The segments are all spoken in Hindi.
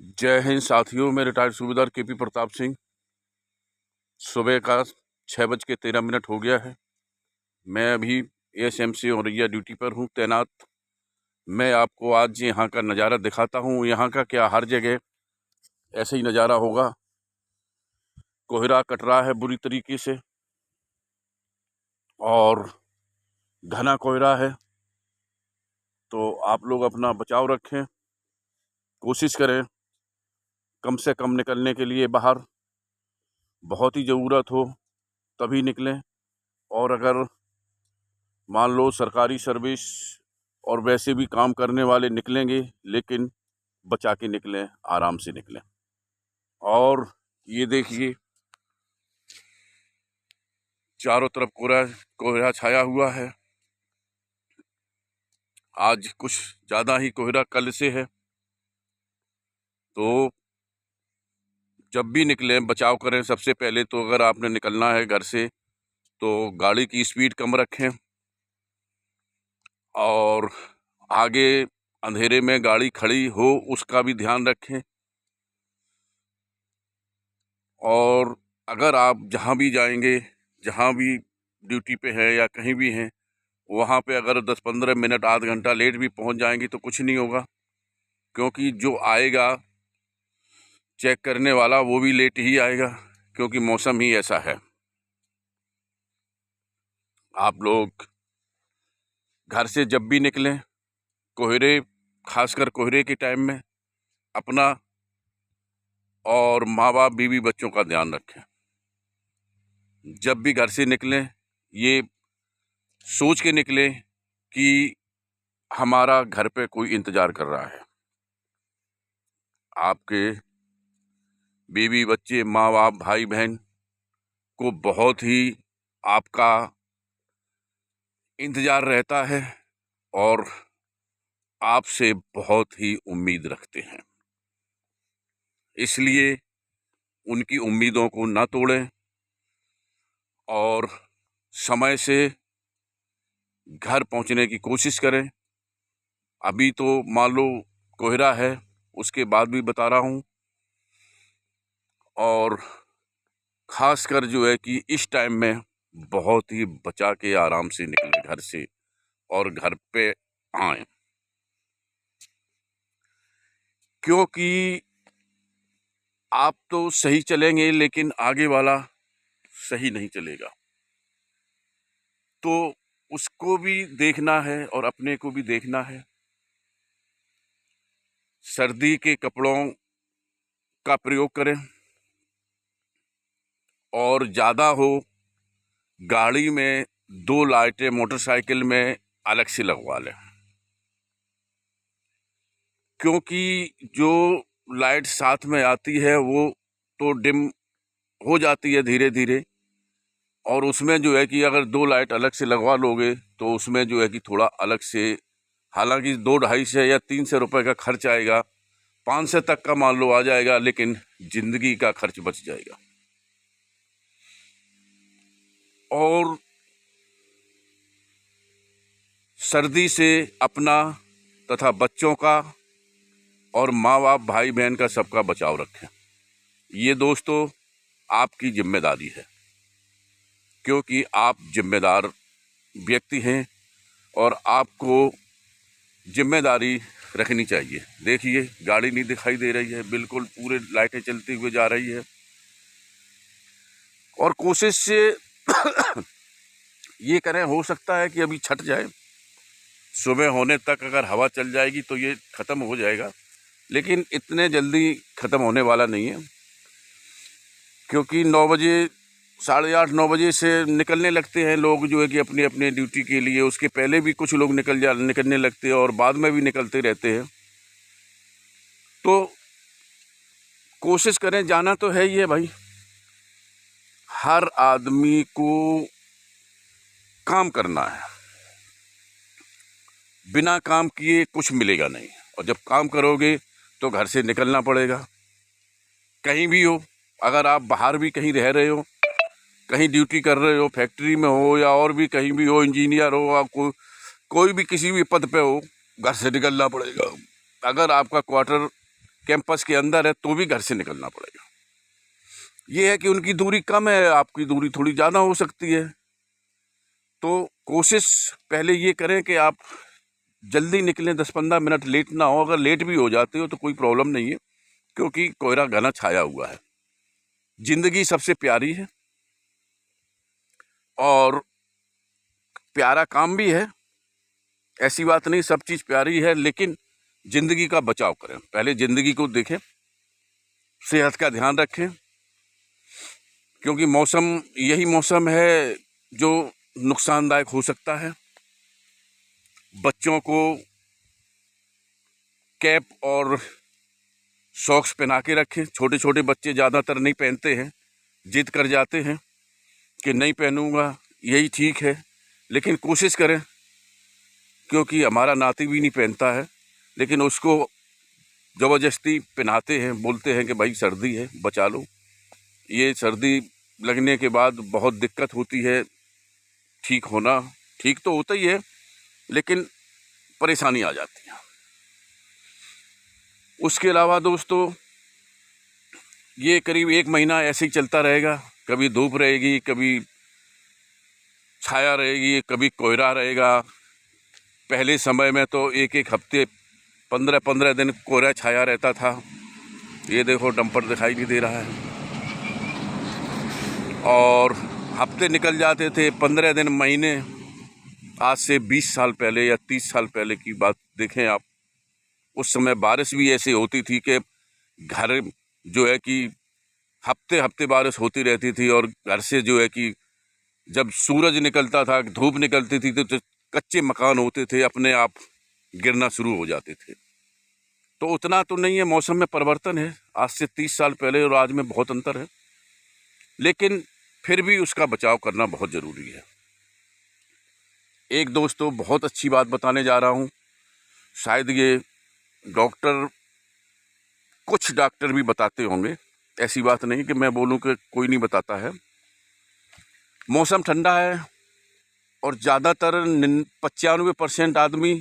जय हिंद साथियों। मैं रिटायर्ड सूबेदार केपी प्रताप सिंह। सुबह का 6:13 हो गया है। मैं अभी एएसएमसी औरैया ड्यूटी पर हूँ तैनात। मैं आपको आज यहाँ का नज़ारा दिखाता हूँ। यहाँ का क्या, हर जगह ऐसे ही नज़ारा होगा। कोहरा कट रहा है बुरी तरीके से और घना कोहरा है, तो आप लोग अपना बचाव रखें। कोशिश करें कम से कम निकलने के लिए बाहर। बहुत ही ज़रूरत हो तभी निकलें, और अगर मान लो सरकारी सर्विस और वैसे भी काम करने वाले निकलेंगे, लेकिन बचा के निकलें, आराम से निकलें। और ये देखिए, चारों तरफ कोहरा छाया हुआ है। आज कुछ ज़्यादा ही कोहरा कल से है, तो जब भी निकलें बचाव करें। सबसे पहले तो अगर आपने निकलना है घर से तो गाड़ी की स्पीड कम रखें, और आगे अंधेरे में गाड़ी खड़ी हो उसका भी ध्यान रखें। और अगर आप जहाँ भी जाएंगे, जहाँ भी ड्यूटी पे हैं या कहीं भी हैं, वहाँ पे अगर 10-15 मिनट आध घंटा लेट भी पहुँच जाएंगे तो कुछ नहीं होगा, क्योंकि जो आएगा चेक करने वाला वो भी लेट ही आएगा, क्योंकि मौसम ही ऐसा है। आप लोग घर से जब भी निकलें, कोहरे, खासकर कोहरे के टाइम में, अपना और माँ बाप बीवी बच्चों का ध्यान रखें। जब भी घर से निकलें ये सोच के निकलें कि हमारा घर पे कोई इंतज़ार कर रहा है। आपके बीवी बच्चे, माँ बाप, भाई बहन को बहुत ही आपका इंतज़ार रहता है और आपसे बहुत ही उम्मीद रखते हैं। इसलिए उनकी उम्मीदों को ना तोड़ें और समय से घर पहुंचने की कोशिश करें। अभी तो मान लो कोहरा है, उसके बाद भी बता रहा हूं। और ख़ासकर जो है कि इस टाइम में बहुत ही बचा के आराम से निकलें घर से और घर पे आएं, क्योंकि आप तो सही चलेंगे लेकिन आगे वाला सही नहीं चलेगा, तो उसको भी देखना है और अपने को भी देखना है। सर्दी के कपड़ों का प्रयोग करें, और ज़्यादा हो गाड़ी में 2 लाइटें मोटरसाइकिल में अलग से लगवा लें, क्योंकि जो लाइट साथ में आती है वो तो डिम हो जाती है धीरे धीरे, और उसमें जो है कि अगर 2 लाइट अलग से लगवा लोगे तो उसमें जो है कि थोड़ा अलग से, हालांकि 2-250 या 300 रुपये का खर्च आएगा, 500 तक का मान लो आ जाएगा, लेकिन जिंदगी का खर्च बच जाएगा। और सर्दी से अपना तथा बच्चों का और माँ बाप, भाई बहन का, सबका बचाव रखें। ये दोस्तों आपकी जिम्मेदारी है, क्योंकि आप जिम्मेदार व्यक्ति हैं और आपको जिम्मेदारी रखनी चाहिए। देखिए, गाड़ी नहीं दिखाई दे रही है, बिल्कुल पूरे लाइटें चलती हुई जा रही है। और कोशिश से ये करें, हो सकता है कि अभी छट जाए, सुबह होने तक अगर हवा चल जाएगी तो ये ख़त्म हो जाएगा, लेकिन इतने जल्दी ख़त्म होने वाला नहीं है, क्योंकि 9 बजे, 8:30-9 बजे से निकलने लगते हैं लोग जो है कि अपनी अपनी ड्यूटी के लिए। उसके पहले भी कुछ लोग निकलने लगते हैं और बाद में भी निकलते रहते हैं। तो कोशिश करें, जाना तो है ही है भाई, हर आदमी को काम करना है, बिना काम किए कुछ मिलेगा नहीं। और जब काम करोगे तो घर से निकलना पड़ेगा, कहीं भी हो। अगर आप बाहर भी कहीं रह रहे हो, कहीं ड्यूटी कर रहे हो, फैक्ट्री में हो या और भी कहीं भी हो, इंजीनियर हो, आप कोई भी किसी भी पद पे हो, घर से निकलना पड़ेगा। अगर आपका क्वार्टर कैंपस के अंदर है तो भी घर से निकलना पड़ेगा। ये है कि उनकी दूरी कम है, आपकी दूरी थोड़ी ज़्यादा हो सकती है। तो कोशिश पहले ये करें कि आप जल्दी निकलें, 10-15 मिनट लेट ना हो। अगर लेट भी हो जाते हो तो कोई प्रॉब्लम नहीं है, क्योंकि कोहरा घना छाया हुआ है। जिंदगी सबसे प्यारी है और प्यारा काम भी है, ऐसी बात नहीं, सब चीज़ प्यारी है, लेकिन जिंदगी का बचाव करें। पहले जिंदगी को देखें, सेहत का ध्यान रखें, क्योंकि मौसम यही मौसम है जो नुकसानदायक हो सकता है। बच्चों को कैप और सॉक्स पहना के रखें। छोटे छोटे बच्चे ज़्यादातर नहीं पहनते हैं, जिद कर जाते हैं कि नहीं पहनूंगा, यही ठीक है, लेकिन कोशिश करें, क्योंकि हमारा नाती भी नहीं पहनता है, लेकिन उसको ज़बरदस्ती पहनाते हैं, बोलते हैं कि भाई सर्दी है, बचा लो। ये सर्दी लगने के बाद बहुत दिक्कत होती है, ठीक होना ठीक तो होता ही है, लेकिन परेशानी आ जाती है। उसके अलावा दोस्तों, ये करीब 1 महीना ऐसे ही चलता रहेगा। कभी धूप रहेगी, कभी छाया रहेगी, कभी कोहरा रहेगा। पहले समय में तो 1-1 हफ्ते, 15-15 दिन कोहरा छाया रहता था। ये देखो डंपर दिखाई नहीं दे रहा है, और हफ्ते निकल जाते थे, 15 दिन, महीने। आज से 20 साल पहले या 30 साल पहले की बात देखें आप, उस समय बारिश भी ऐसी होती थी कि घर जो है कि हफ्ते हफ्ते बारिश होती रहती थी, और घर से जो है कि जब सूरज निकलता था, धूप निकलती थी, तो कच्चे मकान होते थे, अपने आप गिरना शुरू हो जाते थे। तो उतना तो नहीं है, मौसम में परिवर्तन है, आज से 30 साल पहले और आज में बहुत अंतर है, लेकिन फिर भी उसका बचाव करना बहुत ज़रूरी है। एक दोस्तों बहुत अच्छी बात बताने जा रहा हूँ, शायद ये डॉक्टर, कुछ डॉक्टर भी बताते होंगे, ऐसी बात नहीं कि मैं बोलूँ कि कोई नहीं बताता है। मौसम ठंडा है और ज़्यादातर 95% आदमी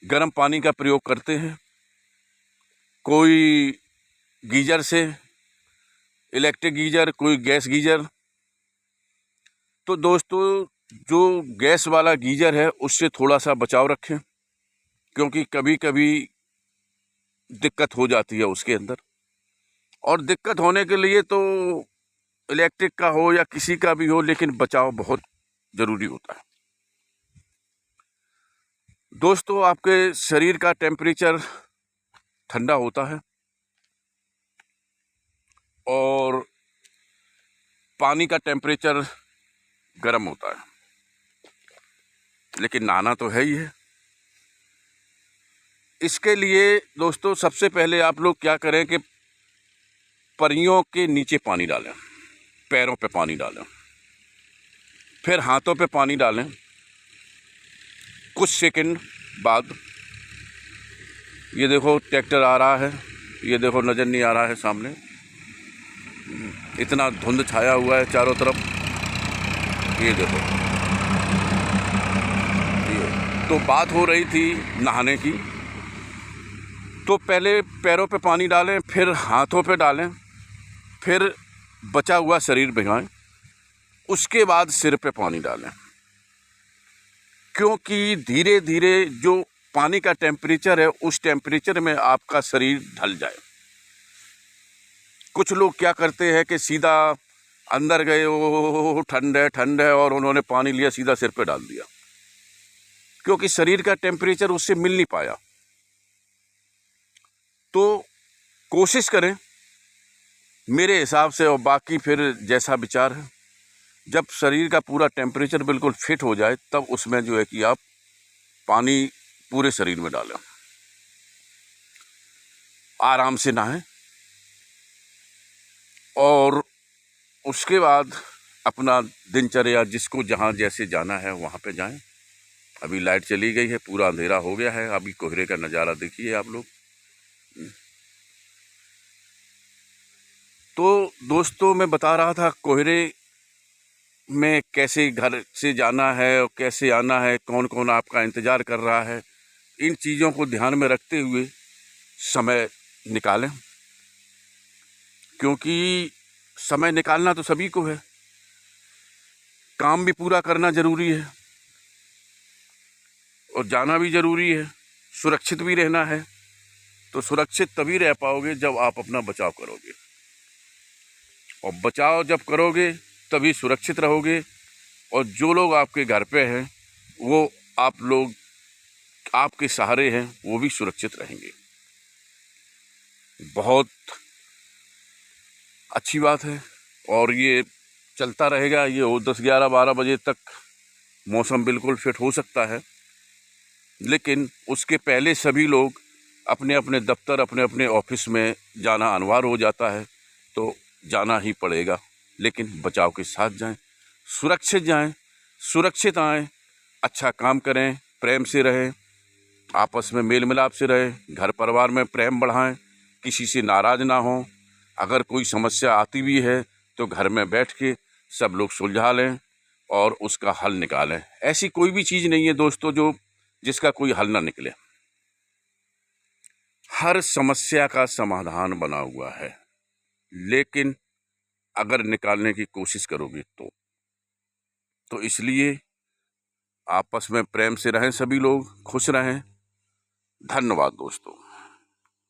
गर्म पानी का प्रयोग करते हैं, कोई गीजर से, इलेक्ट्रिक गीजर, कोई गैस गीजर। तो दोस्तों, जो गैस वाला गीजर है उससे थोड़ा सा बचाव रखें, क्योंकि कभी कभी दिक्कत हो जाती है उसके अंदर, और दिक्कत होने के लिए तो इलेक्ट्रिक का हो या किसी का भी हो, लेकिन बचाव बहुत ज़रूरी होता है। दोस्तों, आपके शरीर का टेम्परेचर ठंडा होता है और पानी का टेम्परेचर गर्म होता है, लेकिन नहाना तो है ही है। इसके लिए दोस्तों सबसे पहले आप लोग क्या करें कि परियों के नीचे पानी डालें, पैरों पे पानी डालें, फिर हाथों पे पानी डालें। कुछ सेकंड बाद, ये देखो ट्रैक्टर आ रहा है, ये देखो नज़र नहीं आ रहा है सामने, इतना धुंध छाया हुआ है चारों तरफ, ये देखो। ये तो बात हो रही थी नहाने की, तो पहले पैरों पे पानी डालें, फिर हाथों पे डालें, फिर बचा हुआ शरीर भिगाएं, उसके बाद सिर पे पानी डालें, क्योंकि धीरे धीरे जो पानी का टेम्परेचर है उस टेम्परेचर में आपका शरीर ढल जाए। कुछ लोग क्या करते हैं कि सीधा अंदर गए, ओ ठंड है, और उन्होंने पानी लिया, सीधा सिर पे डाल दिया, क्योंकि शरीर का टेम्परेचर उससे मिल नहीं पाया। तो कोशिश करें, मेरे हिसाब से, और बाकी फिर जैसा विचार है, जब शरीर का पूरा टेम्परेचर बिल्कुल फिट हो जाए, तब उसमें जो है कि आप पानी पूरे शरीर में डालें, आराम से नहाएं, और उसके बाद अपना दिनचर्या, जिसको जहाँ जैसे जाना है वहाँ पे जाएं। अभी लाइट चली गई है, पूरा अंधेरा हो गया है, अभी कोहरे का नज़ारा देखिए आप लोग। तो दोस्तों, मैं बता रहा था कोहरे में कैसे घर से जाना है और कैसे आना है, कौन कौन आपका इंतज़ार कर रहा है, इन चीज़ों को ध्यान में रखते हुए समय निकालें, क्योंकि समय निकालना तो सभी को है, काम भी पूरा करना जरूरी है और जाना भी जरूरी है, सुरक्षित भी रहना है। तो सुरक्षित तभी रह पाओगे जब आप अपना बचाव करोगे, और बचाव जब करोगे तभी सुरक्षित रहोगे, और जो लोग आपके घर पे हैं वो आप लोग आपके सहारे हैं, वो भी सुरक्षित रहेंगे। बहुत अच्छी बात है और ये चलता रहेगा। ये 10, 11, 12 बजे तक मौसम बिल्कुल फिट हो सकता है, लेकिन उसके पहले सभी लोग अपने अपने दफ्तर, अपने अपने ऑफिस में जाना अनिवार्य हो जाता है। तो जाना ही पड़ेगा, लेकिन बचाव के साथ जाएं, सुरक्षित जाएं, सुरक्षित आएं, अच्छा काम करें, प्रेम से रहें, आपस में मेल मिलाप से रहें, घर परिवार में प्रेम बढ़ाएं, किसी से नाराज़ ना हों। अगर कोई समस्या आती भी है तो घर में बैठ के सब लोग सुलझा लें और उसका हल निकालें। ऐसी कोई भी चीज़ नहीं है दोस्तों जिसका कोई हल ना निकले। हर समस्या का समाधान बना हुआ है, लेकिन अगर निकालने की कोशिश करोगे तो इसलिए आपस में प्रेम से रहें, सभी लोग खुश रहें। धन्यवाद दोस्तों।